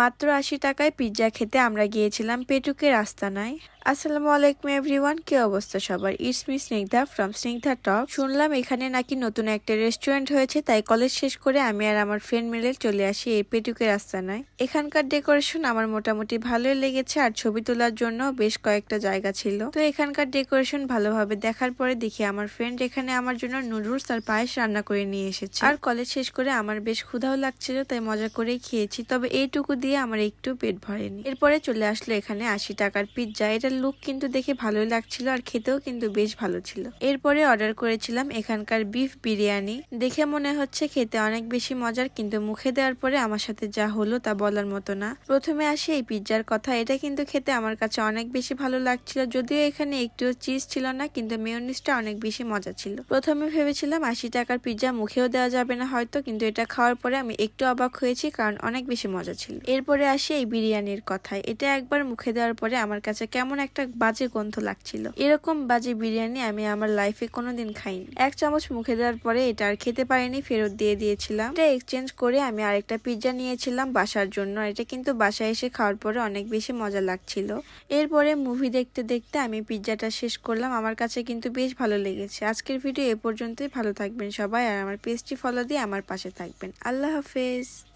মাত্র ৮০ টাকায় পিৎজা খেতে আমরা গিয়েছিলাম পেটুকের আস্তানায়। আসসালামু আলাইকুম এভরিওয়ান, কি অবস্থা সবার? It's me Snigdha from Snigdha talk. শুনলাম এখানে নাকি নতুন একটা রেস্টুরেন্ট হয়েছে, তাই কলেজ শেষ করে আমি আর আমার ফ্রেন্ড মিলে চলে আসি এই পেটুকের আস্তানায়। এখানকার ডেকোরেশন আমার মোটামুটি ভালোই লেগেছে, আর ছবি তোলার জন্য বেশ কয়েকটা জায়গা ছিল। তো এখানকার ডেকোরেশন ভালোভাবে দেখার পরে দেখি আমার ফ্রেন্ড এখানে আমার জন্য নুডলস আর পায়েস রান্না করে নিয়ে এসেছে। আর কলেজ শেষ করে আমার বেশ ক্ষুধাও লাগছিল, তাই মজা করেই খেয়েছি। তবে এইটুকু দিয়ে আমার একটু পেট ভরেনি। এরপরে চলে আসলো এখানে ৮০ টাকার পিৎজা। এটা লুক কিন্তু দেখে ভালোই লাগছিল, আর খেতেও কিন্তু বেশ ভালো ছিল। এরপরে অর্ডার করেছিলাম এখানকার বিফ বিরিয়ানি। দেখে মনে হচ্ছে খেতে অনেক বেশি মজার, কিন্তু মুখে দেওয়ার পরে আমার সাথে যা হলো তা বলার মতো না। প্রথমে আসি এই পিৎজার কথা। এটা কিন্তু খেতে আমার কাছে অনেক বেশি ভালো লাগছিল, যদিও এখানে একটুও চিজ ছিল না, কিন্তু মেয়োনিজটা অনেক বেশি মজা ছিল। প্রথমে ভেবেছিলাম ৮০ টাকার পিৎজা মুখেও দেওয়া যাবে না হয়তো, কিন্তু এটা খাওয়ার পরে আমি একটু অবাক হয়েছি, কারণ অনেক বেশি মজা ছিল। এরপরে আসি এই বিরিয়ানির কথায়। এটা একবার মুখে দেওয়ার পরে আমার কাছে কেমন একটা বাজে গন্ধ লাগছিল। এরকম বাজে বিরিয়ানি আমি আমার লাইফে কোনোদিন খাইনি। এক চামচ মুখে দেওয়ার পরে এটা আর খেতে পারিনি, ফেরত দিয়ে দিয়েছিলাম। এটা এক্সচেঞ্জ করে আমি আরেকটা পিৎজা নিয়েছিলাম বাসার জন্য। এটা কিন্তু বাসায় এসে খাওয়ার পরে অনেক বেশি মজা লাগছিল। এরপরে মুভি দেখতে দেখতে আমি পিৎজাটা শেষ করলাম। আমার কাছে কিন্তু বেশ ভালো লেগেছে। আজকের ভিডিও এ পর্যন্তই। ভালো থাকবেন সবাই, আর আমার পেজটি ফলো দিয়ে আমার পাশে থাকবেন। আল্লাহ হাফেজ।